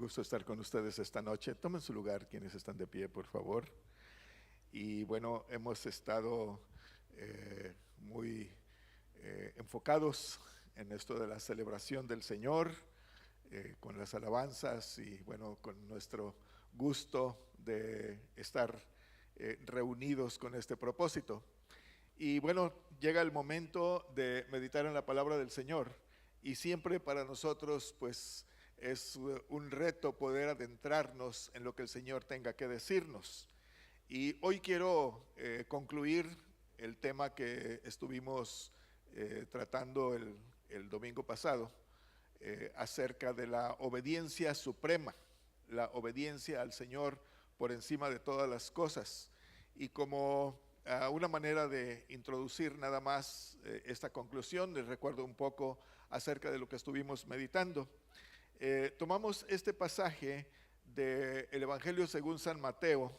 gusto estar con ustedes esta noche. Tomen su lugar quienes están de pie, por favor. Y bueno, hemos estado muy enfocados en esto de la celebración del Señor, con las alabanzas y bueno, con nuestro gusto de estar reunidos con este propósito. Y bueno, llega el momento de meditar en la palabra del Señor y siempre para nosotros pues es un reto poder adentrarnos en lo que el Señor tenga que decirnos. Y hoy quiero concluir el tema que estuvimos tratando el domingo pasado acerca de la obediencia suprema, la obediencia al Señor por encima de todas las cosas. Y como una manera de introducir nada más esta conclusión, les recuerdo un poco acerca de lo que estuvimos meditando. Tomamos este pasaje del Evangelio según San Mateo,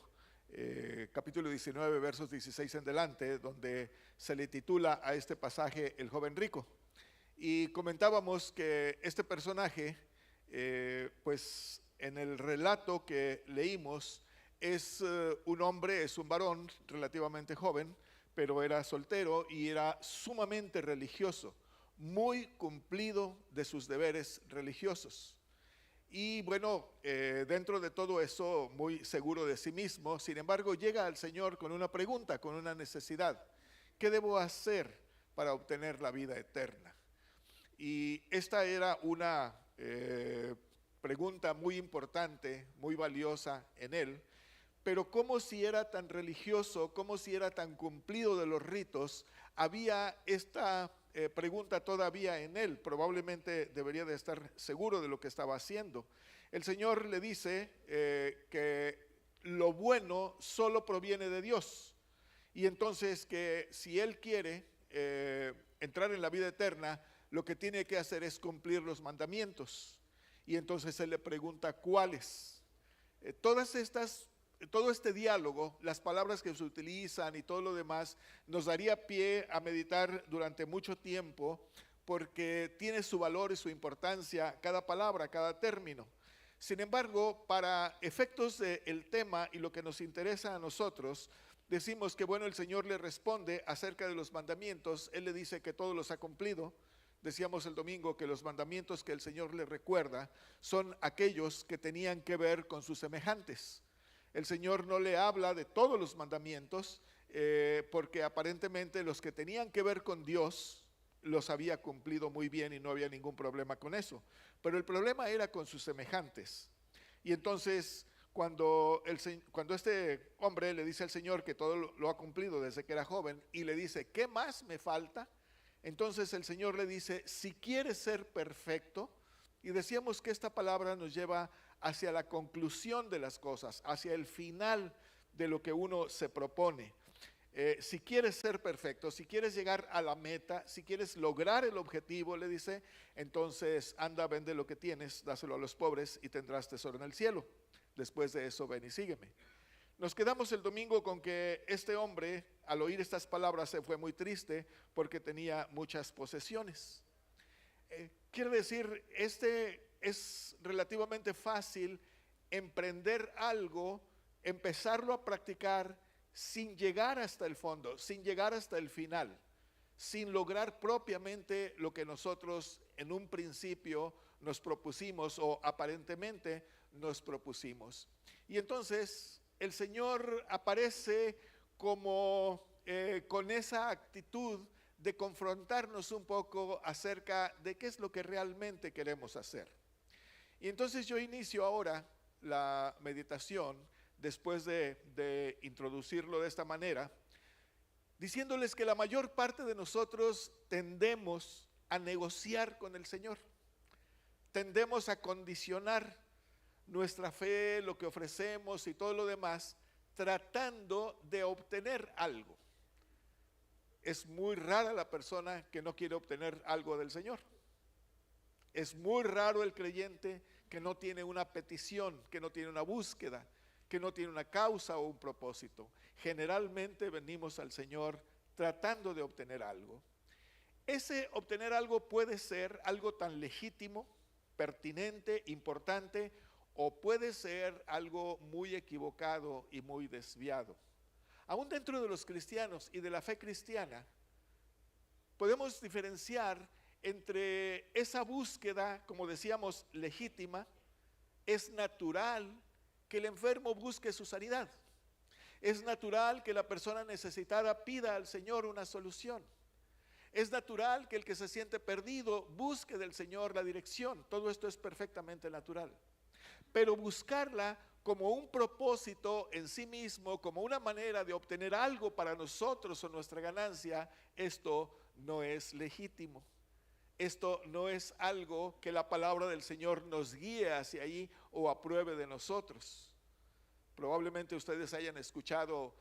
capítulo 19, versos 16 en adelante, donde se le titula a este pasaje El joven rico. Y comentábamos que este personaje, pues en el relato que leímos, es un hombre, es un varón relativamente joven, pero era soltero y era sumamente religioso, muy cumplido de sus deberes religiosos. Y bueno, dentro de todo eso, muy seguro de sí mismo, sin embargo, llega al Señor con una pregunta, con una necesidad. ¿Qué debo hacer para obtener la vida eterna? Y esta era una pregunta muy importante, muy valiosa en él, pero como si era tan religioso, como si era tan cumplido de los ritos, había esta pregunta todavía en él. Probablemente debería de estar seguro de lo que estaba haciendo. El Señor le dice que lo bueno solo proviene de Dios, y entonces que si él quiere entrar en la vida eterna, lo que tiene que hacer es cumplir los mandamientos. Y entonces él le pregunta cuáles. Todo este diálogo, las palabras que se utilizan y todo lo demás, nos daría pie a meditar durante mucho tiempo, porque tiene su valor y su importancia cada palabra, cada término. Sin embargo, para efectos del tema y lo que nos interesa a nosotros, decimos que bueno, el Señor le responde acerca de los mandamientos. Él le dice que todos los ha cumplido. Decíamos el domingo que los mandamientos que el Señor le recuerda son aquellos que tenían que ver con sus semejantes. El Señor no le habla de todos los mandamientos porque aparentemente los que tenían que ver con Dios los había cumplido muy bien y no había ningún problema con eso. Pero el problema era con sus semejantes. Y entonces cuando este hombre le dice al Señor que todo lo ha cumplido desde que era joven y le dice, ¿qué más me falta? Entonces el Señor le dice, si quieres ser perfecto, y decíamos que esta palabra nos lleva hacia la conclusión de las cosas, hacia el final de lo que uno se propone. Si quieres ser perfecto, si quieres llegar a la meta, si quieres lograr el objetivo, le dice, entonces anda, vende lo que tienes, dáselo a los pobres y tendrás tesoro en el cielo. Después de eso, ven y sígueme. Nos quedamos el domingo con que este hombre, al oír estas palabras, se fue muy triste porque tenía muchas posesiones. Quiere decir, es relativamente fácil emprender algo, empezarlo a practicar sin llegar hasta el fondo, sin llegar hasta el final, sin lograr propiamente lo que nosotros en un principio nos propusimos o aparentemente nos propusimos. Y entonces el Señor aparece como con esa actitud de confrontarnos un poco acerca de qué es lo que realmente queremos hacer. Y entonces yo inicio ahora la meditación, después de introducirlo de esta manera, diciéndoles que la mayor parte de nosotros tendemos a negociar con el Señor, tendemos a condicionar nuestra fe, lo que ofrecemos y todo lo demás, tratando de obtener algo. Es muy rara la persona que no quiere obtener algo del Señor. Es muy raro el creyente que no tiene una petición, que no tiene una búsqueda, que no tiene una causa o un propósito. Generalmente venimos al Señor tratando de obtener algo. Ese obtener algo puede ser algo tan legítimo, pertinente, importante, o puede ser algo muy equivocado y muy desviado. Aún dentro de los cristianos y de la fe cristiana, podemos diferenciar entre esa búsqueda, como decíamos, legítima. Es natural que el enfermo busque su sanidad. Es natural que la persona necesitada pida al Señor una solución. Es natural que el que se siente perdido busque del Señor la dirección. Todo esto es perfectamente natural. Pero buscarla como un propósito en sí mismo, como una manera de obtener algo para nosotros o nuestra ganancia, esto no es legítimo. Esto no es algo que la palabra del Señor nos guíe hacia ahí o apruebe de nosotros. Probablemente ustedes hayan escuchado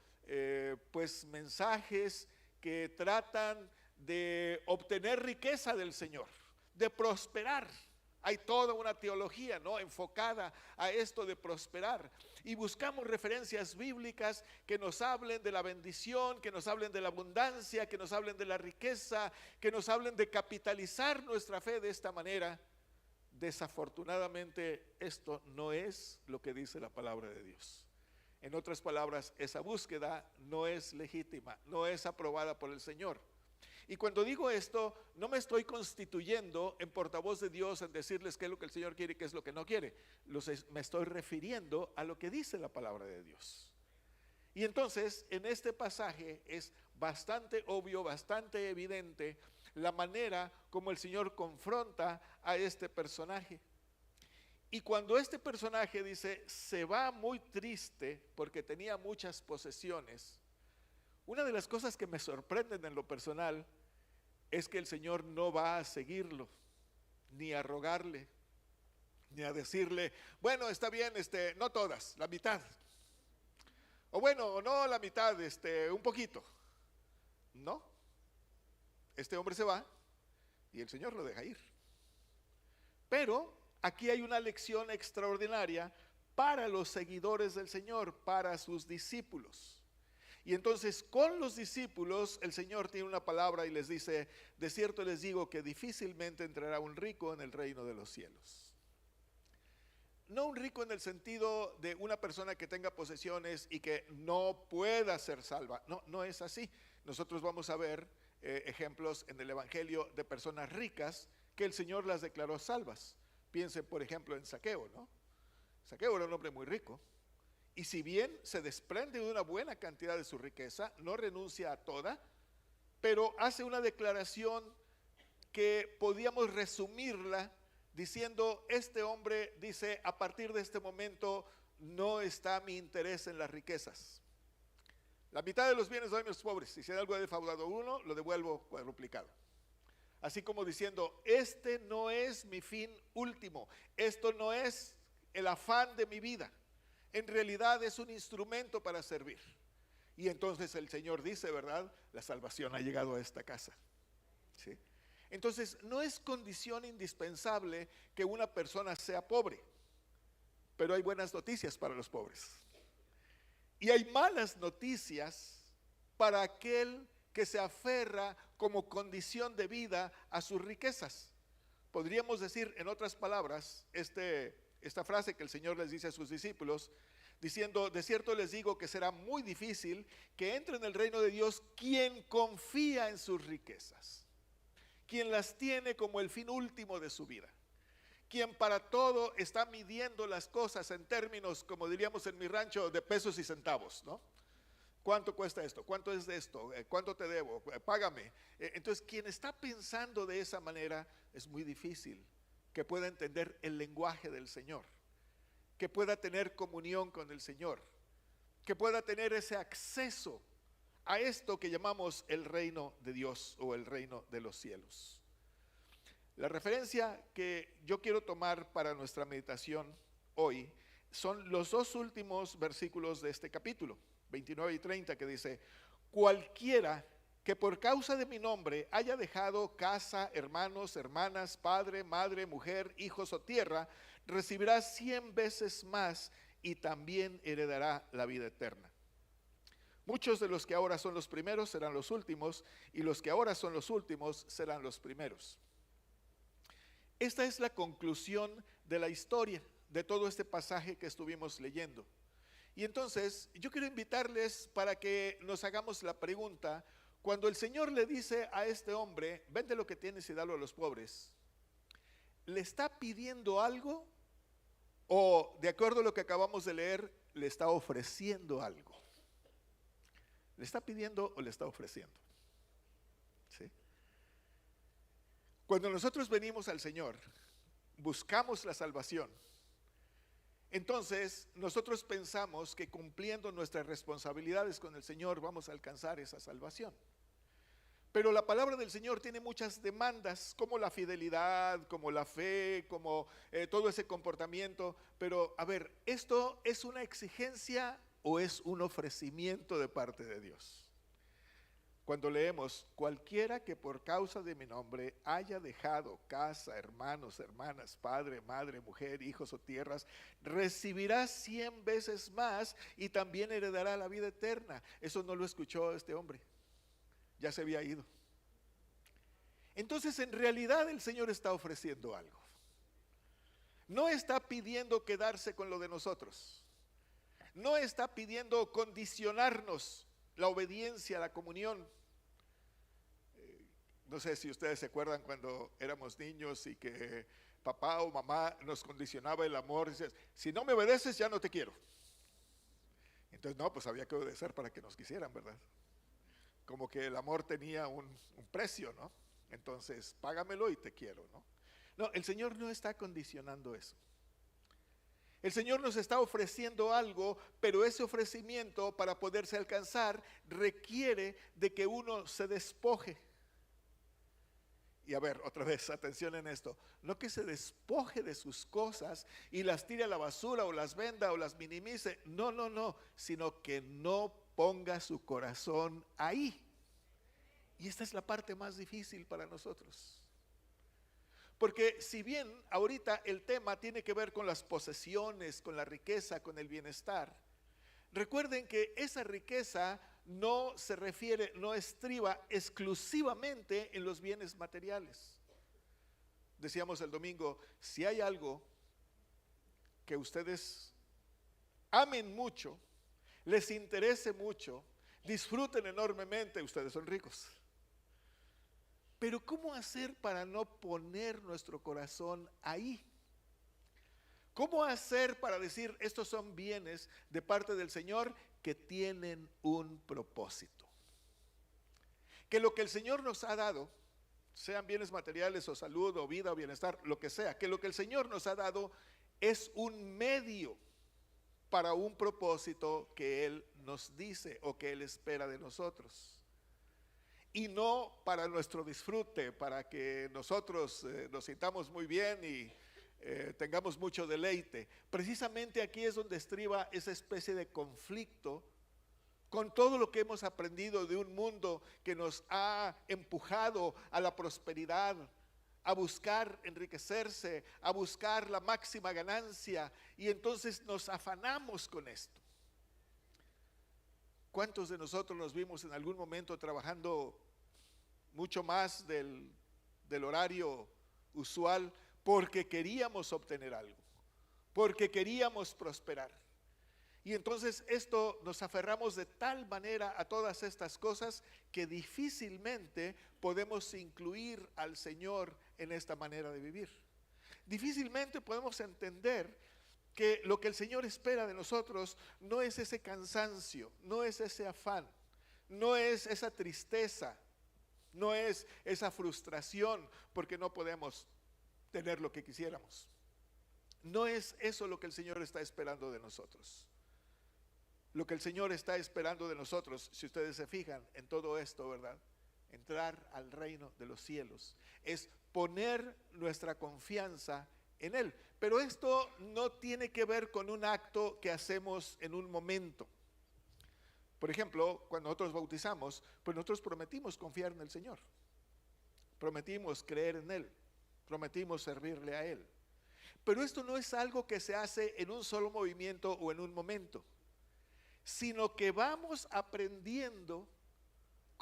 pues mensajes que tratan de obtener riqueza del Señor, de prosperar. Hay toda una teología, ¿no?, enfocada a esto de prosperar. Y buscamos referencias bíblicas que nos hablen de la bendición, que nos hablen de la abundancia, que nos hablen de la riqueza, que nos hablen de capitalizar nuestra fe de esta manera. Desafortunadamente, esto no es lo que dice la palabra de Dios. En otras palabras, esa búsqueda no es legítima, no es aprobada por el Señor. Y cuando digo esto, no me estoy constituyendo en portavoz de Dios en decirles qué es lo que el Señor quiere y qué es lo que no quiere. Me estoy refiriendo a lo que dice la palabra de Dios. Y entonces, en este pasaje es bastante obvio, bastante evidente la manera como el Señor confronta a este personaje. Y cuando este personaje dice, se va muy triste porque tenía muchas posesiones, una de las cosas que me sorprenden en lo personal es que el Señor no va a seguirlo, ni a rogarle, ni a decirle, bueno, está bien, no todas, la mitad. O bueno, no la mitad, un poquito. No, este hombre se va y el Señor lo deja ir. Pero aquí hay una lección extraordinaria para los seguidores del Señor, para sus discípulos. Y entonces con los discípulos el Señor tiene una palabra y les dice, de cierto les digo que difícilmente entrará un rico en el reino de los cielos. No un rico en el sentido de una persona que tenga posesiones y que no pueda ser salva. No, no es así. Nosotros vamos a ver ejemplos en el Evangelio de personas ricas que el Señor las declaró salvas. Piensen por ejemplo en Zaqueo, ¿no? Zaqueo era un hombre muy rico. Y si bien se desprende de una buena cantidad de su riqueza, no renuncia a toda, pero hace una declaración que podíamos resumirla diciendo, este hombre dice, a partir de este momento no está mi interés en las riquezas. La mitad de los bienes doy a los pobres, y si hay algo de defraudado uno, lo devuelvo cuadruplicado. Así como diciendo, este no es mi fin último, esto no es el afán de mi vida. En realidad es un instrumento para servir. Y entonces el Señor dice, ¿verdad? La salvación ha llegado a esta casa. ¿Sí? Entonces no es condición indispensable que una persona sea pobre, pero hay buenas noticias para los pobres. Y hay malas noticias para aquel que se aferra como condición de vida a sus riquezas. Podríamos decir, en otras palabras, esta frase que el Señor les dice a sus discípulos, diciendo, de cierto les digo que será muy difícil que entre en el reino de Dios quien confía en sus riquezas, quien las tiene como el fin último de su vida, quien para todo está midiendo las cosas en términos, como diríamos en mi rancho, de pesos y centavos, ¿no? ¿Cuánto cuesta esto? ¿Cuánto es de esto? ¿Cuánto te debo? Págame. Entonces, quien está pensando de esa manera, es muy difícil que pueda entender el lenguaje del Señor, que pueda tener comunión con el Señor, que pueda tener ese acceso a esto que llamamos el reino de Dios o el reino de los cielos. La referencia que yo quiero tomar para nuestra meditación hoy son los dos últimos versículos de este capítulo, 29 y 30, que dice, cualquiera que por causa de mi nombre haya dejado casa, hermanos, hermanas, padre, madre, mujer, hijos o tierra, recibirá 100 veces más y también heredará la vida eterna. Muchos de los que ahora son los primeros serán los últimos, y los que ahora son los últimos serán los primeros. Esta es la conclusión de la historia de todo este pasaje que estuvimos leyendo. Y entonces yo quiero invitarles para que nos hagamos la pregunta, cuando el Señor le dice a este hombre, vende lo que tienes y dalo a los pobres, ¿le está pidiendo algo o, de acuerdo a lo que acabamos de leer, le está ofreciendo algo? ¿Le está pidiendo o le está ofreciendo? ¿Sí? Cuando nosotros venimos al Señor, buscamos la salvación, entonces nosotros pensamos que cumpliendo nuestras responsabilidades con el Señor vamos a alcanzar esa salvación. Pero la palabra del Señor tiene muchas demandas, como la fidelidad, como la fe, como todo ese comportamiento. Pero a ver, ¿esto es una exigencia o es un ofrecimiento de parte de Dios? Cuando leemos, cualquiera que por causa de mi nombre haya dejado casa, hermanos, hermanas, padre, madre, mujer, hijos o tierras, recibirá 100 veces más y también heredará la vida eterna. Eso no lo escuchó este hombre, ya se había ido. Entonces, en realidad el Señor está ofreciendo algo. No está pidiendo quedarse con lo de nosotros. No está pidiendo condicionarnos la obediencia, la comunión. No sé si ustedes se acuerdan cuando éramos niños y que papá o mamá nos condicionaba el amor. Dices, si no me obedeces ya no te quiero. Entonces no, pues había que obedecer para que nos quisieran, ¿verdad? Como que el amor tenía un precio, ¿no? Entonces págamelo y te quiero, ¿no? No, el Señor no está condicionando eso. El Señor nos está ofreciendo algo, pero ese ofrecimiento, para poderse alcanzar, requiere de que uno se despoje. Y a ver, otra vez, atención en esto. No que se despoje de sus cosas y las tire a la basura o las venda o las minimice. No, no, no. Sino que no ponga su corazón ahí. Y esta es la parte más difícil para nosotros. Porque si bien ahorita el tema tiene que ver con las posesiones, con la riqueza, con el bienestar, recuerden que esa riqueza no se refiere, no estriba exclusivamente en los bienes materiales. Decíamos el domingo, si hay algo que ustedes amen mucho, les interese mucho, disfruten enormemente, ustedes son ricos. Pero ¿cómo hacer para no poner nuestro corazón ahí? ¿Cómo hacer para decir estos son bienes de parte del Señor que tienen un propósito? Que lo que el Señor nos ha dado, sean bienes materiales o salud o vida o bienestar, lo que sea, que lo que el Señor nos ha dado es un medio para un propósito que Él nos dice o que Él espera de nosotros. Y no para nuestro disfrute, para que nosotros nos sintamos muy bien y tengamos mucho deleite. Precisamente aquí es donde estriba esa especie de conflicto con todo lo que hemos aprendido de un mundo que nos ha empujado a la prosperidad, a buscar enriquecerse, a buscar la máxima ganancia, y entonces nos afanamos con esto. ¿Cuántos de nosotros nos vimos en algún momento trabajando mucho más del horario usual porque queríamos obtener algo, porque queríamos prosperar? Y entonces esto nos aferramos de tal manera a todas estas cosas que difícilmente podemos incluir al Señor en esta manera de vivir. Difícilmente podemos entender que lo que el Señor espera de nosotros no es ese cansancio, no es ese afán, no es esa tristeza, no es esa frustración porque no podemos tener lo que quisiéramos. No es eso lo que el Señor está esperando de nosotros. Lo que el Señor está esperando de nosotros, si ustedes se fijan en todo esto, ¿verdad? Entrar al reino de los cielos es poner nuestra confianza en Él. Pero esto no tiene que ver con un acto que hacemos en un momento. Por ejemplo, cuando nosotros bautizamos, pues nosotros prometimos confiar en el Señor. Prometimos creer en Él. Prometimos servirle a Él. Pero esto no es algo que se hace en un solo movimiento o en un momento, sino que vamos aprendiendo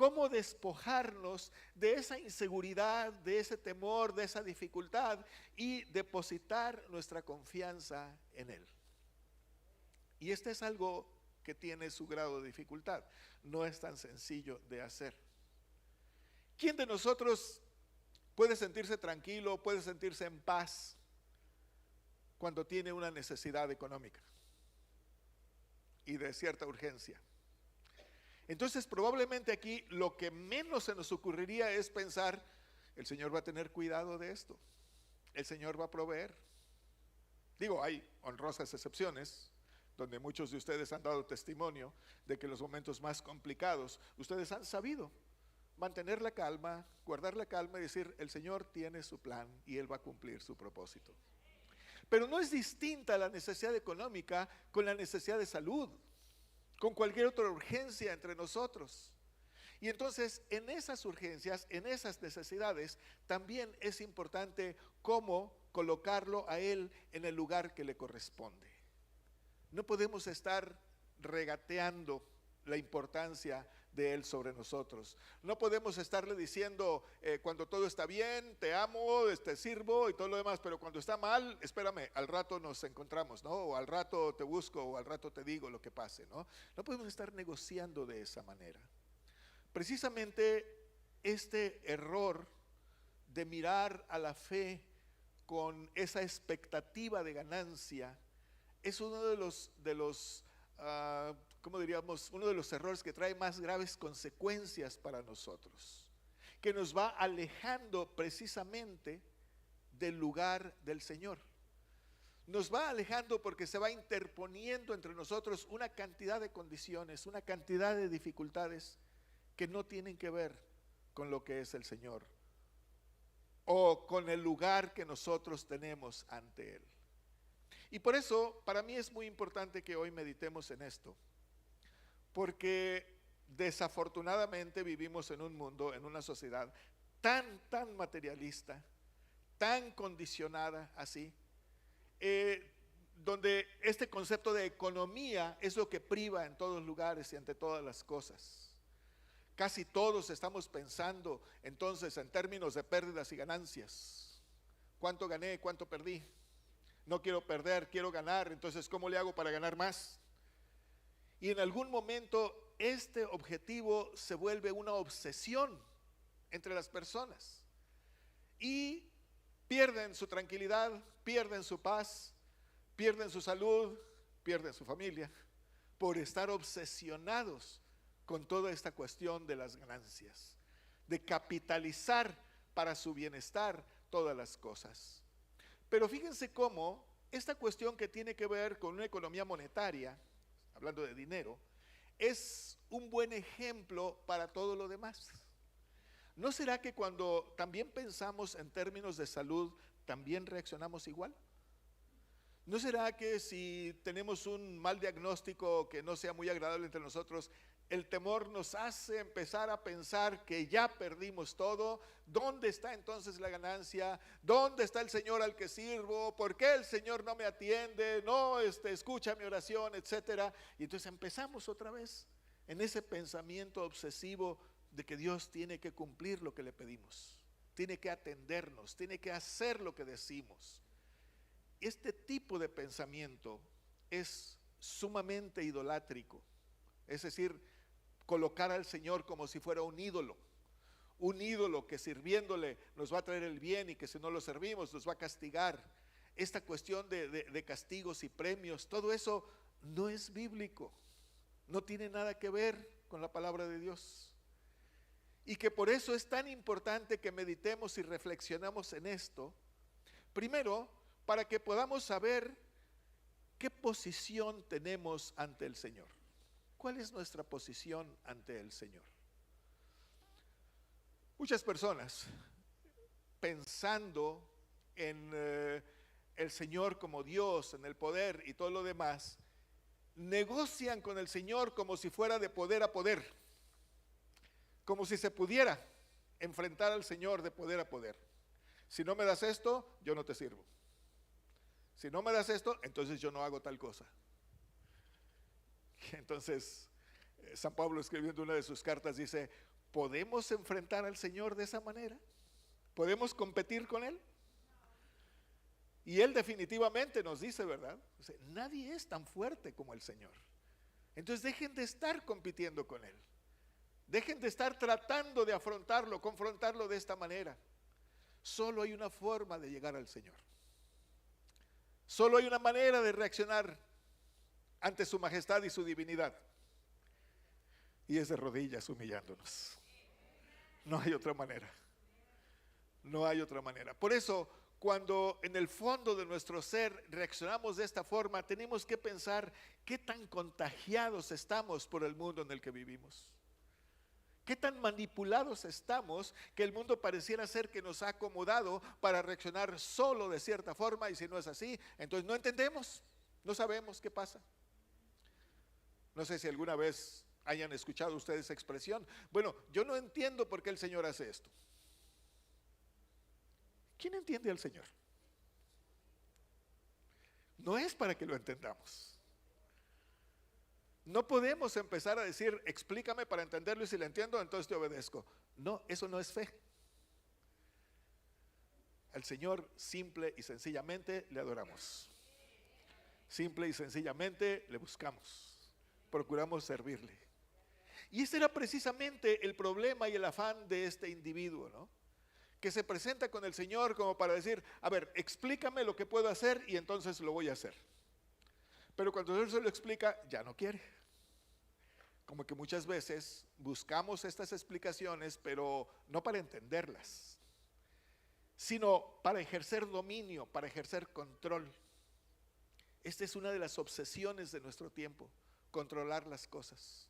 cómo despojarnos de esa inseguridad, de ese temor, de esa dificultad y depositar nuestra confianza en Él. Y este es algo que tiene su grado de dificultad, no es tan sencillo de hacer. ¿Quién de nosotros puede sentirse tranquilo, puede sentirse en paz cuando tiene una necesidad económica y de cierta urgencia? Entonces probablemente aquí lo que menos se nos ocurriría es pensar, el Señor va a tener cuidado de esto, el Señor va a proveer. Digo, hay honrosas excepciones donde muchos de ustedes han dado testimonio de que en los momentos más complicados ustedes han sabido mantener la calma, guardar la calma y decir, el Señor tiene su plan y Él va a cumplir su propósito. Pero no es distinta la necesidad económica con la necesidad de salud, con cualquier otra urgencia entre nosotros. Y entonces en esas urgencias, en esas necesidades, también es importante cómo colocarlo a Él en el lugar que le corresponde. No podemos estar regateando la importancia de Él sobre nosotros. No podemos estarle diciendo cuando todo está bien, te amo, te sirvo y todo lo demás, pero cuando está mal, espérame, al rato nos encontramos, ¿no? O al rato te busco, o al rato te digo lo que pase, ¿no? No podemos estar negociando de esa manera. Precisamente este error de mirar a la fe con esa expectativa de ganancia es uno de los ¿cómo diríamos? Uno de los errores que trae más graves consecuencias para nosotros, que nos va alejando precisamente del lugar del Señor. Nos va alejando porque se va interponiendo entre nosotros una cantidad de condiciones, una cantidad de dificultades que no tienen que ver con lo que es el Señor o con el lugar que nosotros tenemos ante Él. Y por eso para mí es muy importante que hoy meditemos en esto, porque desafortunadamente vivimos en un mundo, en una sociedad tan materialista, tan condicionada así, donde este concepto de economía es lo que priva en todos lugares y ante todas las cosas. Casi todos estamos pensando entonces en términos de pérdidas y ganancias. ¿Cuánto gané? ¿Cuánto perdí? No quiero perder, quiero ganar, entonces ¿cómo le hago para ganar más? Y en algún momento este objetivo se vuelve una obsesión entre las personas y pierden su tranquilidad, pierden su paz, pierden su salud, pierden su familia por estar obsesionados con toda esta cuestión de las ganancias, de capitalizar para su bienestar todas las cosas. Pero fíjense cómo esta cuestión que tiene que ver con una economía monetaria, hablando de dinero, es un buen ejemplo para todo lo demás. ¿No será que cuando también pensamos en términos de salud, también reaccionamos igual? ¿No será que si tenemos un mal diagnóstico que no sea muy agradable entre nosotros, el temor nos hace empezar a pensar que ya perdimos todo? ¿Dónde está entonces la ganancia? ¿Dónde está el Señor al que sirvo? ¿Por qué el Señor no me atiende? No escucha mi oración, etcétera. Y entonces empezamos otra vez en ese pensamiento obsesivo de que Dios tiene que cumplir lo que le pedimos, tiene que atendernos, tiene que hacer lo que decimos. Este tipo de pensamiento es sumamente idolátrico, es decir, colocar al Señor como si fuera un ídolo que sirviéndole nos va a traer el bien y que si no lo servimos nos va a castigar. Esta cuestión de castigos y premios, todo eso no es bíblico, no tiene nada que ver con la palabra de Dios. Y que por eso es tan importante que meditemos y reflexionemos en esto, primero, para que podamos saber qué posición tenemos ante el Señor. ¿Cuál es nuestra posición ante el Señor? Muchas personas, pensando en el Señor como Dios, en el poder y todo lo demás, negocian con el Señor como si fuera de poder a poder, como si se pudiera enfrentar al Señor de poder a poder. Si no me das esto, yo no te sirvo. Si no me das esto, entonces yo no hago tal cosa. Entonces, San Pablo escribiendo una de sus cartas dice: ¿Podemos enfrentar al Señor de esa manera? ¿Podemos competir con Él? Y Él definitivamente nos dice, ¿verdad? O sea, nadie es tan fuerte como el Señor. Entonces dejen de estar compitiendo con Él. Dejen de estar tratando de afrontarlo, confrontarlo de esta manera. Solo hay una forma de llegar al Señor. Solo hay una manera de reaccionar ante su majestad y su divinidad. Y es de rodillas humillándonos. No hay otra manera. No hay otra manera. Por eso, cuando en el fondo de nuestro ser reaccionamos de esta forma, tenemos que pensar qué tan contagiados estamos por el mundo en el que vivimos. Qué tan manipulados estamos que el mundo pareciera ser que nos ha acomodado para reaccionar solo de cierta forma, y si no es así, entonces no entendemos, no sabemos qué pasa. No sé si alguna vez hayan escuchado ustedes esa expresión. Bueno, yo no entiendo por qué el Señor hace esto. ¿Quién entiende al Señor? No es para que lo entendamos. No podemos empezar a decir, explícame para entenderlo, y si lo entiendo, entonces te obedezco. No, eso no es fe. Al Señor simple y sencillamente le adoramos. Simple y sencillamente le buscamos. Procuramos servirle. Y ese era precisamente el problema y el afán de este individuo, ¿no? Que se presenta con el Señor como para decir, a ver, explícame lo que puedo hacer y entonces lo voy a hacer. Pero cuando Dios se lo explica, ya no quiere. Como que muchas veces buscamos estas explicaciones, pero no para entenderlas, sino para ejercer dominio, para ejercer control. Esta es una de las obsesiones de nuestro tiempo, controlar las cosas.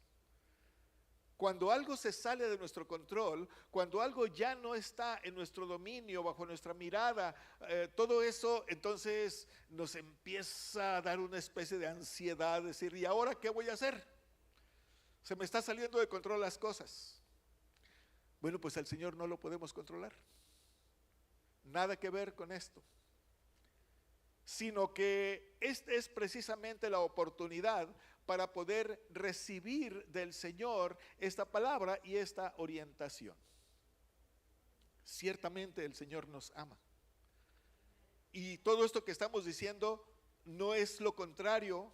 Cuando algo se sale de nuestro control, cuando algo ya no está en nuestro dominio, bajo nuestra mirada, todo eso entonces nos empieza a dar una especie de ansiedad, decir, ¿y ahora qué voy a hacer? Se me está saliendo de control las cosas. Bueno, pues al Señor no lo podemos controlar. Nada que ver con esto. Sino que esta es precisamente la oportunidad para poder recibir del Señor esta palabra y esta orientación. Ciertamente el Señor nos ama. Y todo esto que estamos diciendo no es lo contrario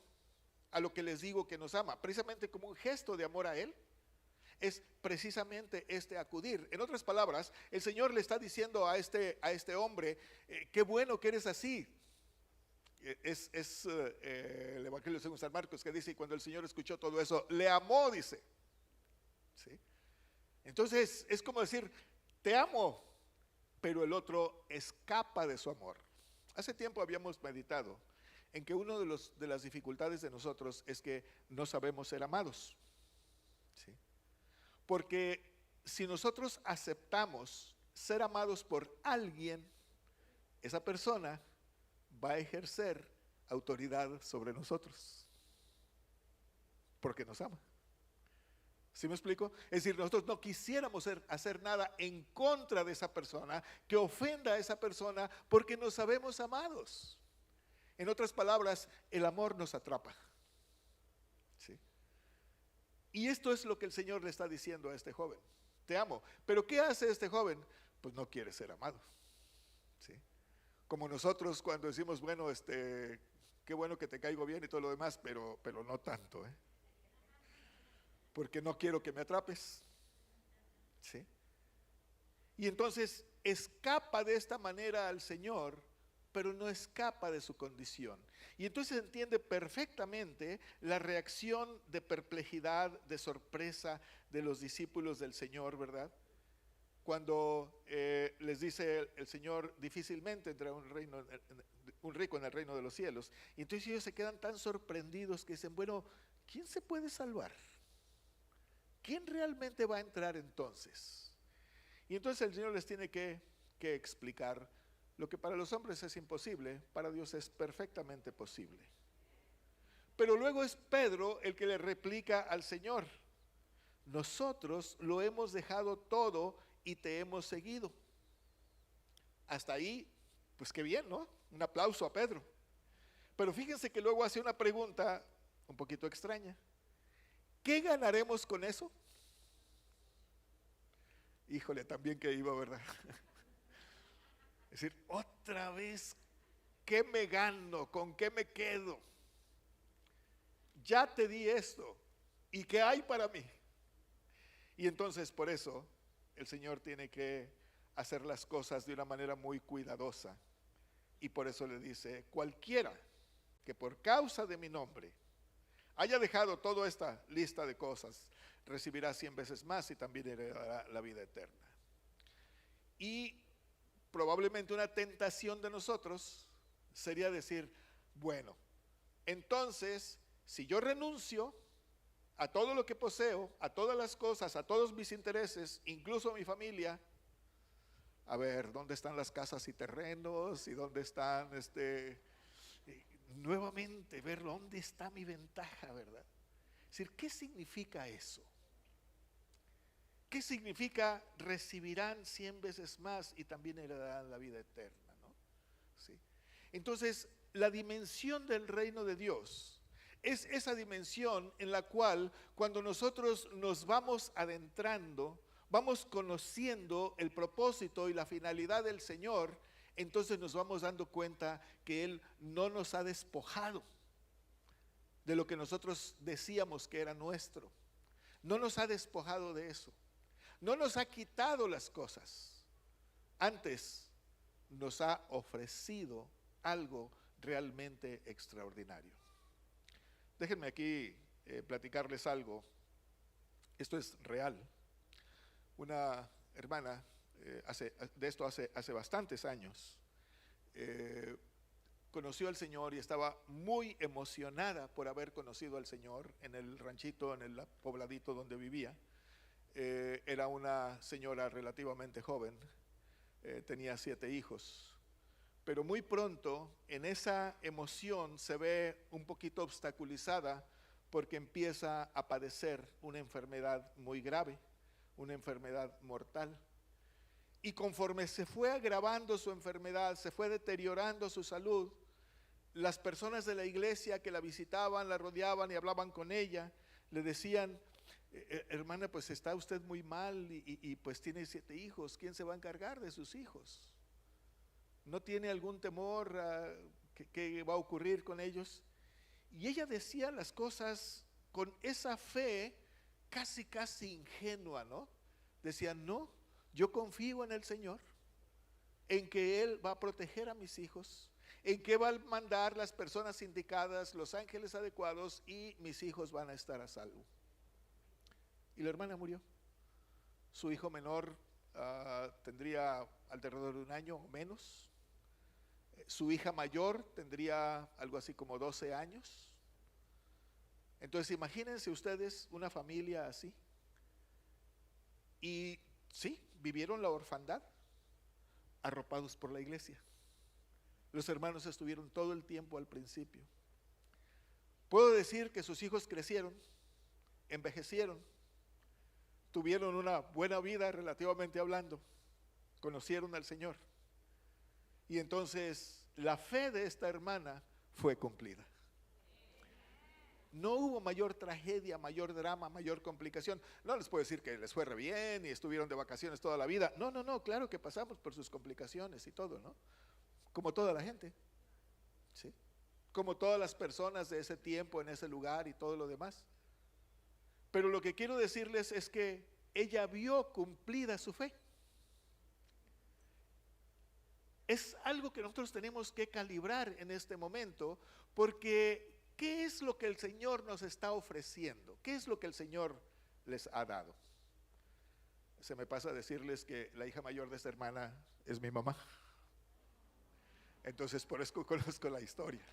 a lo que les digo que nos ama. Precisamente como un gesto de amor a Él, es precisamente este acudir. En otras palabras, el Señor le está diciendo a este hombre, qué bueno que eres así. Es el Evangelio según San Marcos, que dice, y cuando el Señor escuchó todo eso, le amó, dice. ¿Sí? Entonces es como decir, te amo, pero el otro escapa de su amor. Hace tiempo habíamos meditado en que una de las dificultades de nosotros es que no sabemos ser amados. ¿Sí? Porque si nosotros aceptamos ser amados por alguien, esa persona va a ejercer autoridad sobre nosotros, porque nos ama. ¿Sí me explico? Es decir, nosotros no quisiéramos hacer nada en contra de esa persona, que ofenda a esa persona, porque nos sabemos amados. En otras palabras, el amor nos atrapa. ¿Sí? Y esto es lo que el Señor le está diciendo a este joven. Te amo. Pero ¿qué hace este joven? Pues no quiere ser amado. ¿Sí? Como nosotros cuando decimos, bueno, qué bueno que te caigo bien y todo lo demás, pero no tanto, porque no quiero que me atrapes. ¿Sí? Y entonces escapa de esta manera al Señor, pero no escapa de su condición. Y entonces entiende perfectamente la reacción de perplejidad, de sorpresa de los discípulos del Señor, ¿verdad? Cuando les dice el Señor, difícilmente entra un rico en el reino de los cielos. Y entonces ellos se quedan tan sorprendidos que dicen, bueno, ¿quién se puede salvar? ¿Quién realmente va a entrar entonces? Y entonces el Señor les tiene que explicar lo que para los hombres es imposible, para Dios es perfectamente posible. Pero luego es Pedro el que le replica al Señor, nosotros lo hemos dejado todo y te hemos seguido. Hasta ahí, pues qué bien, ¿no? Un aplauso a Pedro. Pero fíjense que luego hace una pregunta un poquito extraña. ¿Qué ganaremos con eso? Híjole, también que iba, ¿verdad? Es decir, otra vez, ¿qué me gano? ¿Con qué me quedo? Ya te di esto, ¿y qué hay para mí? Y entonces por eso el Señor tiene que hacer las cosas de una manera muy cuidadosa. Y por eso le dice, cualquiera que por causa de mi nombre haya dejado toda esta lista de cosas, recibirá 100 veces más y también heredará la vida eterna. Y probablemente una tentación de nosotros sería decir, bueno, entonces si yo renuncio a todo lo que poseo, a todas las cosas, a todos mis intereses, incluso a mi familia, a ver, ¿dónde están las casas y terrenos? ¿Y dónde están nuevamente ver dónde está mi ventaja, ¿verdad? Es decir, ¿qué significa eso? ¿Qué significa recibirán 100 veces más y también heredarán la vida eterna, ¿no? ¿Sí? Entonces, la dimensión del reino de Dios es esa dimensión en la cual cuando nosotros nos vamos adentrando, vamos conociendo el propósito y la finalidad del Señor, entonces nos vamos dando cuenta que Él no nos ha despojado de lo que nosotros decíamos que era nuestro. No nos ha despojado de eso. No nos ha quitado las cosas. Antes nos ha ofrecido algo realmente extraordinario. Déjenme aquí platicarles algo. Esto es real. Una hermana, hace bastantes años, conoció al Señor y estaba muy emocionada por haber conocido al Señor en el ranchito, en el pobladito donde vivía. Era una señora relativamente joven, tenía 7 hijos, pero muy pronto en esa emoción se ve un poquito obstaculizada porque empieza a padecer una enfermedad muy grave, una enfermedad mortal. Y conforme se fue agravando su enfermedad, se fue deteriorando su salud, las personas de la iglesia que la visitaban, la rodeaban y hablaban con ella, le decían, hermana, pues está usted muy mal y pues tiene 7 hijos, ¿quién se va a encargar de sus hijos? ¿No tiene algún temor que va a ocurrir con ellos? Y ella decía las cosas con esa fe casi ingenua, ¿no? Decía, no, yo confío en el Señor, en que Él va a proteger a mis hijos, en que va a mandar las personas indicadas, los ángeles adecuados y mis hijos van a estar a salvo. Y la hermana murió. Su hijo menor tendría alrededor de 1 año o menos. Su hija mayor tendría algo así como 12 años. Entonces imagínense ustedes una familia así. Y sí, vivieron la orfandad, arropados por la iglesia. Los hermanos estuvieron todo el tiempo al principio. Puedo decir que sus hijos crecieron, envejecieron, tuvieron una buena vida relativamente hablando, conocieron al Señor. Y entonces la fe de esta hermana fue cumplida. No hubo mayor tragedia, mayor drama, mayor complicación. No les puedo decir que les fue re bien y estuvieron de vacaciones toda la vida. No, claro que pasamos por sus complicaciones y todo, ¿no? Como toda la gente, ¿sí? Como todas las personas de ese tiempo, en ese lugar y todo lo demás. Pero lo que quiero decirles es que ella vio cumplida su fe. Es algo que nosotros tenemos que calibrar en este momento, porque ¿qué es lo que el Señor nos está ofreciendo? ¿Qué es lo que el Señor les ha dado? Se me pasa a decirles que la hija mayor de esta hermana es mi mamá. Entonces por eso conozco la historia.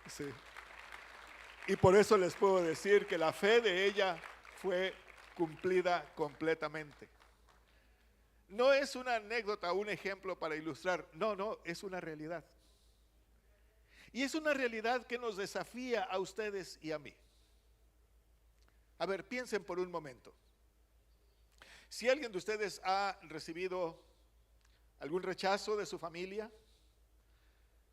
Sí. Y por eso les puedo decir que la fe de ella fue cumplida completamente. No es una anécdota, un ejemplo para ilustrar. No, es una realidad. Y es una realidad que nos desafía a ustedes y a mí. A ver, piensen por un momento. Si alguien de ustedes ha recibido algún rechazo de su familia,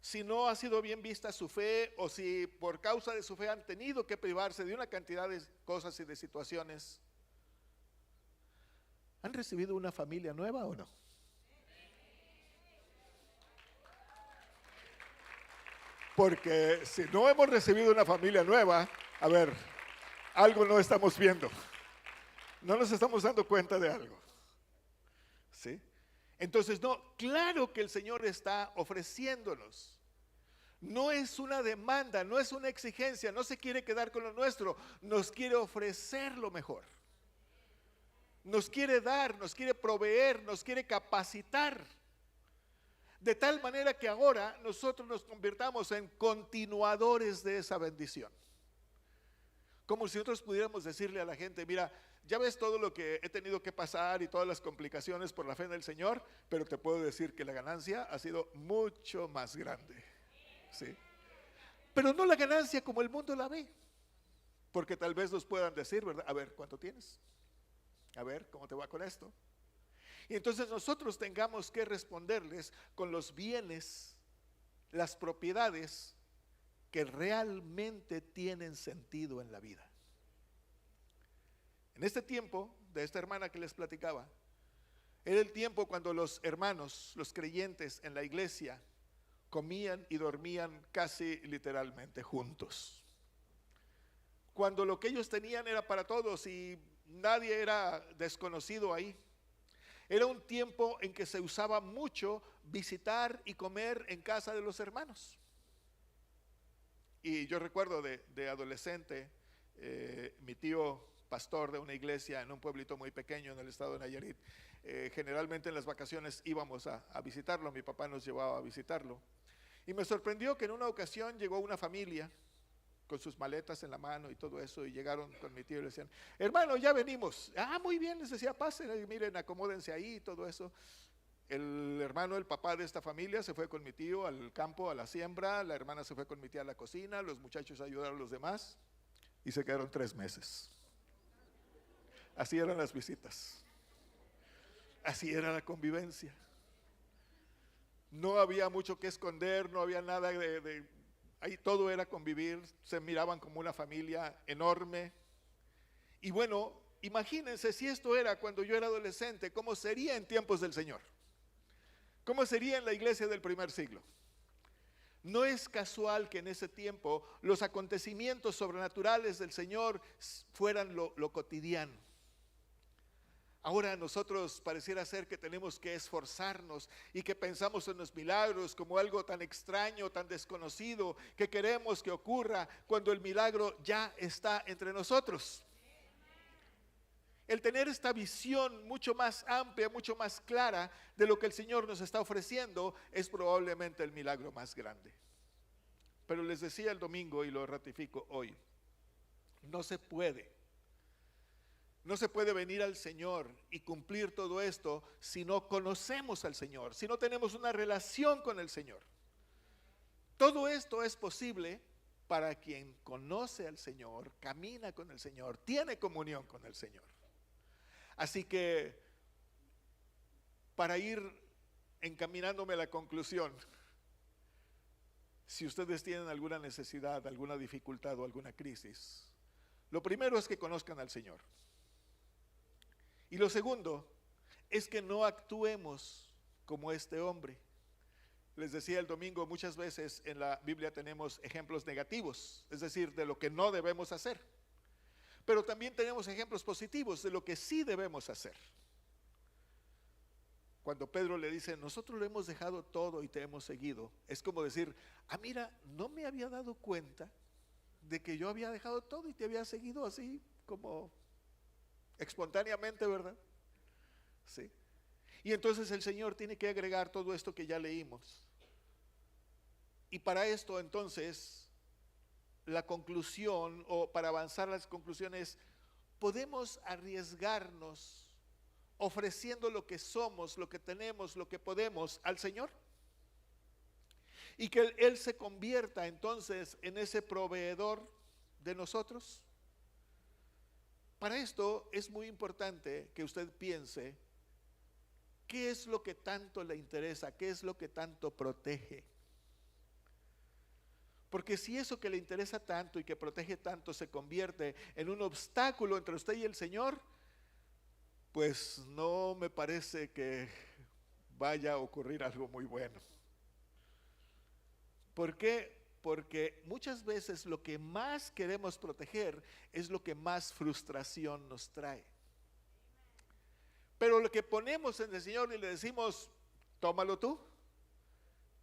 si no ha sido bien vista su fe, o si por causa de su fe han tenido que privarse de una cantidad de cosas y de situaciones, ¿Han recibido una familia nueva o no? Porque si no hemos recibido una familia nueva, a ver, algo no estamos viendo. No nos estamos dando cuenta de algo. ¿Sí? Entonces, no, claro que el Señor está ofreciéndonos. No es una demanda, no es una exigencia, no se quiere quedar con lo nuestro, nos quiere ofrecer lo mejor. Nos quiere dar, nos quiere proveer, nos quiere capacitar. De tal manera que ahora nosotros nos convirtamos en continuadores de esa bendición. Como si nosotros pudiéramos decirle a la gente, mira, ya ves todo lo que he tenido que pasar y todas las complicaciones por la fe en el Señor, pero te puedo decir que la ganancia ha sido mucho más grande. ¿Sí? Pero no la ganancia como el mundo la ve, porque tal vez nos puedan decir, ¿verdad? A ver, ¿cuánto tienes? A ver, ¿cómo te va con esto? Y entonces nosotros tengamos que responderles con los bienes, las propiedades que realmente tienen sentido en la vida. En este tiempo de esta hermana que les platicaba, era el tiempo cuando los hermanos, los creyentes en la iglesia, comían y dormían casi literalmente juntos. Cuando lo que ellos tenían era para todos y nadie era desconocido ahí. Era un tiempo en que se usaba mucho visitar y comer en casa de los hermanos. Y yo recuerdo de adolescente, mi tío pastor de una iglesia en un pueblito muy pequeño en el estado de Nayarit, generalmente en las vacaciones íbamos a visitarlo, mi papá nos llevaba a visitarlo. Y me sorprendió que en una ocasión llegó una familia con sus maletas en la mano y todo eso, y llegaron con mi tío y le decían, hermano, ya venimos. Ah, muy bien, les decía, pasen, miren, acomódense ahí y todo eso. El hermano, el papá de esta familia, se fue con mi tío al campo, a la siembra, la hermana se fue con mi tía a la cocina, los muchachos ayudaron a los demás y se quedaron 3 meses. Así eran las visitas, así era la convivencia. No había mucho que esconder, no había nada ahí todo era convivir, se miraban como una familia enorme. Y bueno, imagínense si esto era cuando yo era adolescente, ¿cómo sería en tiempos del Señor? ¿Cómo sería en la iglesia del primer siglo? No es casual que en ese tiempo los acontecimientos sobrenaturales del Señor fueran lo cotidiano. Ahora nosotros pareciera ser que tenemos que esforzarnos y que pensamos en los milagros como algo tan extraño, tan desconocido, que queremos que ocurra cuando el milagro ya está entre nosotros. El tener esta visión mucho más amplia, mucho más clara de lo que el Señor nos está ofreciendo es probablemente el milagro más grande. Pero les decía el domingo y lo ratifico hoy, no se puede venir al Señor y cumplir todo esto si no conocemos al Señor, si no tenemos una relación con el Señor. Todo esto es posible para quien conoce al Señor, camina con el Señor, tiene comunión con el Señor. Así que, para ir encaminándome a la conclusión, si ustedes tienen alguna necesidad, alguna dificultad o alguna crisis, lo primero es que conozcan al Señor. Y lo segundo es que no actuemos como este hombre. Les decía el domingo, muchas veces en la Biblia tenemos ejemplos negativos, es decir, de lo que no debemos hacer. Pero también tenemos ejemplos positivos de lo que sí debemos hacer. Cuando Pedro le dice, nosotros lo hemos dejado todo y te hemos seguido, es como decir, mira, no me había dado cuenta de que yo había dejado todo y te había seguido así como espontáneamente, ¿verdad? Sí. Y entonces el Señor tiene que agregar todo esto que ya leímos. Y para esto entonces la conclusión, o para avanzar las conclusiones, podemos arriesgarnos ofreciendo lo que somos, lo que tenemos, lo que podemos al Señor, y que Él se convierta entonces en ese proveedor de nosotros. Para esto es muy importante que usted piense qué es lo que tanto le interesa, qué es lo que tanto protege. Porque si eso que le interesa tanto y que protege tanto se convierte en un obstáculo entre usted y el Señor, pues no me parece que vaya a ocurrir algo muy bueno. ¿Por qué? Porque muchas veces lo que más queremos proteger es lo que más frustración nos trae. Pero lo que ponemos en el Señor y le decimos, tómalo tú,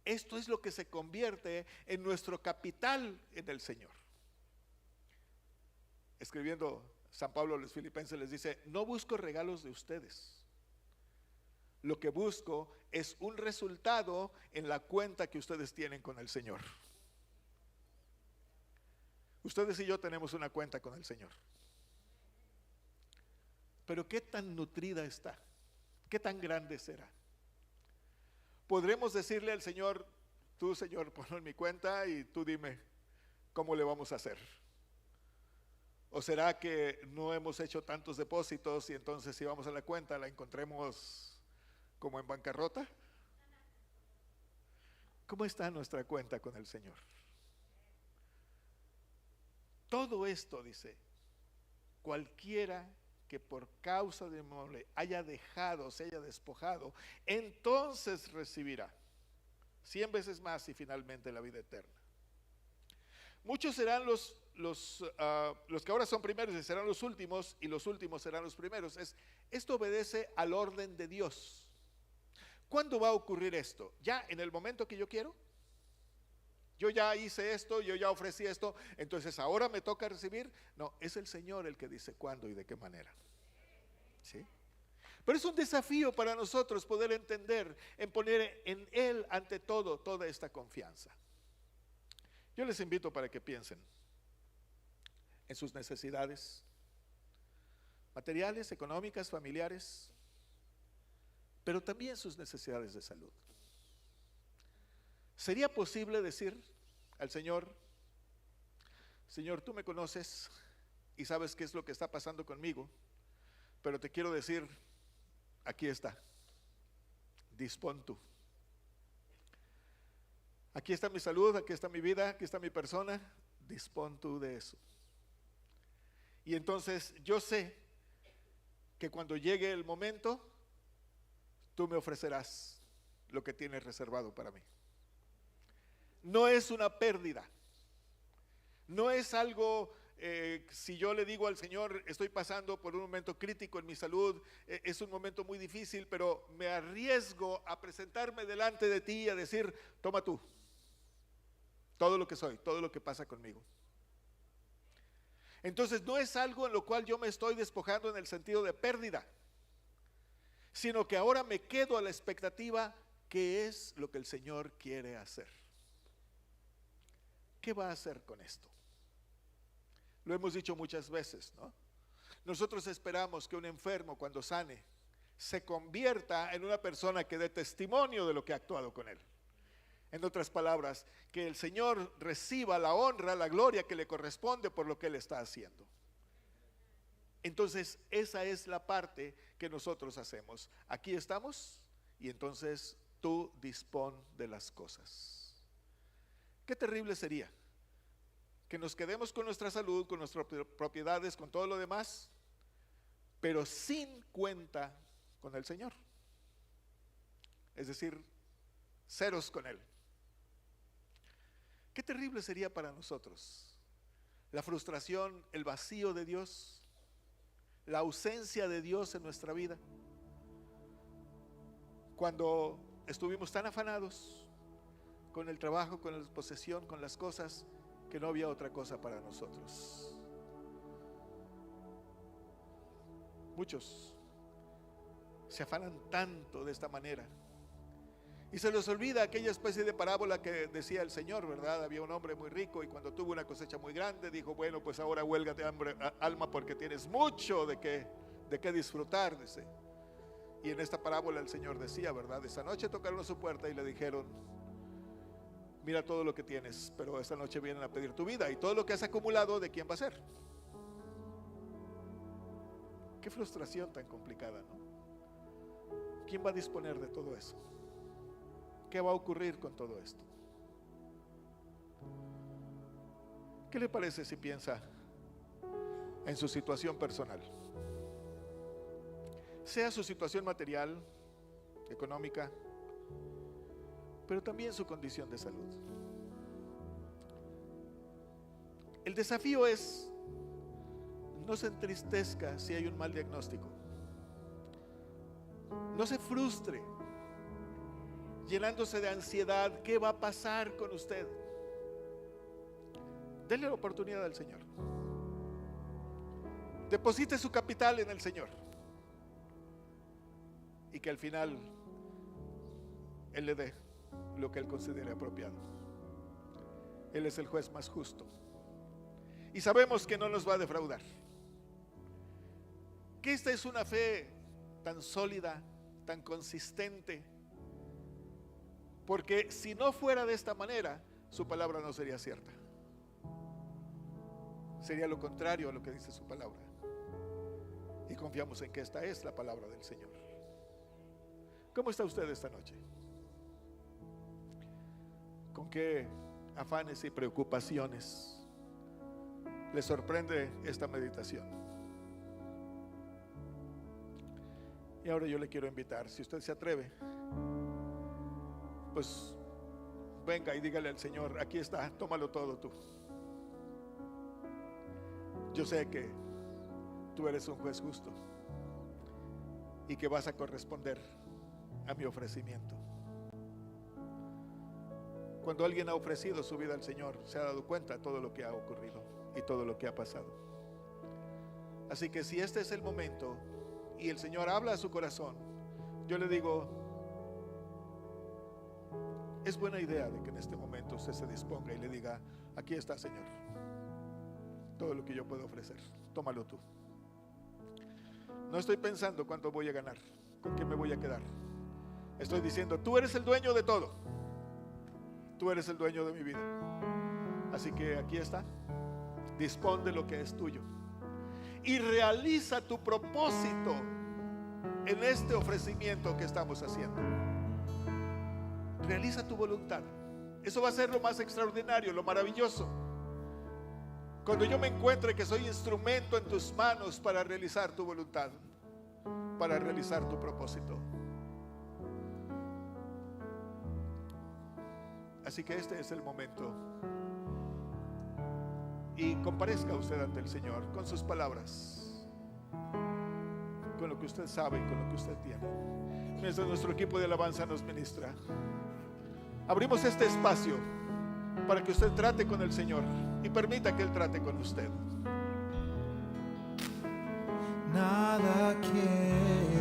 esto es lo que se convierte en nuestro capital en el Señor. Escribiendo San Pablo a los Filipenses les dice, no busco regalos de ustedes. Lo que busco es un resultado en la cuenta que ustedes tienen con el Señor. Ustedes y yo tenemos una cuenta con el Señor. Pero ¿qué tan nutrida está? ¿Qué tan grande será? Podremos decirle al Señor, tú Señor, ponlo en mi cuenta y tú dime cómo le vamos a hacer. ¿O será que no hemos hecho tantos depósitos y entonces si vamos a la cuenta la encontremos como en bancarrota? ¿Cómo está nuestra cuenta con el Señor? Todo esto, dice, cualquiera que por causa de mi nombre haya dejado, se haya despojado, entonces recibirá 100 veces más y finalmente la vida eterna. Muchos serán los que ahora son primeros y serán los últimos, y los últimos serán los primeros. Esto obedece al orden de Dios. ¿Cuándo va a ocurrir esto? ¿Ya en el momento que yo quiero? Yo ya hice esto, yo ya ofrecí esto, entonces ahora me toca recibir. No, es el Señor el que dice cuándo y de qué manera. ¿Sí? Pero es un desafío para nosotros poder entender, en poner en Él ante todo, toda esta confianza. Yo les invito para que piensen en sus necesidades materiales, económicas, familiares, pero también sus necesidades de salud. ¿Sería posible decir al Señor, Señor, tú me conoces y sabes qué es lo que está pasando conmigo, pero te quiero decir, aquí está, dispón tú. Aquí está mi salud, aquí está mi vida, aquí está mi persona, dispón tú de eso. Y entonces yo sé que cuando llegue el momento, tú me ofrecerás lo que tienes reservado para mí. No es una pérdida, no es algo, si yo le digo al Señor, estoy pasando por un momento crítico en mi salud, es un momento muy difícil, pero me arriesgo a presentarme delante de ti y a decir, toma tú, todo lo que soy, todo lo que pasa conmigo. Entonces no es algo en lo cual yo me estoy despojando en el sentido de pérdida, sino que ahora me quedo a la expectativa, ¿qué es lo que el Señor quiere hacer? ¿Qué va a hacer con esto? Lo hemos dicho muchas veces, ¿no? Nosotros esperamos que un enfermo cuando sane se convierta en una persona que dé testimonio de lo que ha actuado con él. En otras palabras, que el Señor reciba la honra, la gloria que le corresponde por lo que Él está haciendo. Entonces, esa es la parte que nosotros hacemos. Aquí estamos y entonces tú dispón de las cosas. Qué terrible sería que nos quedemos con nuestra salud, con nuestras propiedades, con todo lo demás, pero sin cuenta con el Señor. Es decir, ceros con Él. Qué terrible sería para nosotros la frustración, el vacío de Dios, la ausencia de Dios en nuestra vida. Cuando estuvimos tan afanados con el trabajo, con la posesión, con las cosas, que no había otra cosa para nosotros. Muchos se afanan tanto de esta manera y se les olvida aquella especie de parábola que decía el Señor, ¿verdad? Había un hombre muy rico y cuando tuvo una cosecha muy grande dijo, bueno, pues ahora huélgate hambre, alma, porque tienes mucho de qué disfrutar, dice. Y en esta parábola el Señor decía, ¿verdad? Esa noche tocaron a su puerta y le dijeron, mira todo lo que tienes, pero esta noche vienen a pedir tu vida y todo lo que has acumulado, ¿de quién va a ser? Qué frustración tan complicada, ¿no? ¿Quién va a disponer de todo eso? ¿Qué va a ocurrir con todo esto? ¿Qué le parece si piensa en su situación personal? sea su situación material, económica, pero también su condición de salud. El desafío es: no se entristezca si hay un mal diagnóstico. No se frustre llenándose de ansiedad. ¿Qué va a pasar con usted? Denle la oportunidad al Señor. Deposite su capital en el Señor, y que al final Él le dé lo que Él considere apropiado. Él es el juez más justo y sabemos que no nos va a defraudar. Que esta es una fe tan sólida, tan consistente, porque si no fuera de esta manera, su palabra no sería cierta. Sería lo contrario a lo que dice su palabra. Y confiamos en que esta es la palabra del Señor. ¿Cómo está usted esta noche? ¿Con qué afanes y preocupaciones le sorprende esta meditación? Y ahora yo le quiero invitar, si usted se atreve, pues venga y dígale al Señor: aquí está, tómalo todo tú. Yo sé que tú eres un juez justo y que vas a corresponder a mi ofrecimiento. Cuando alguien ha ofrecido su vida al Señor, se ha dado cuenta de todo lo que ha ocurrido y todo lo que ha pasado. Así que si este es el momento y el Señor habla a su corazón, yo le digo: es buena idea de que en este momento usted se disponga y le diga: aquí está, Señor, todo lo que yo puedo ofrecer, tómalo tú. No estoy pensando cuánto voy a ganar, con qué me voy a quedar. Estoy diciendo: tú eres el dueño de todo, tú eres el dueño de mi vida. Así que aquí está, dispón de lo que es tuyo y realiza tu propósito en este ofrecimiento que estamos haciendo. Realiza tu voluntad. Eso va a ser lo más extraordinario, lo maravilloso, cuando yo me encuentre que soy instrumento en tus manos para realizar tu voluntad, para realizar tu propósito. Así que este es el momento, y comparezca usted ante el Señor con sus palabras, con lo que usted sabe y con lo que usted tiene. Mientras nuestro equipo de alabanza nos ministra, abrimos este espacio para que usted trate con el Señor y permita que Él trate con usted. Nada quiero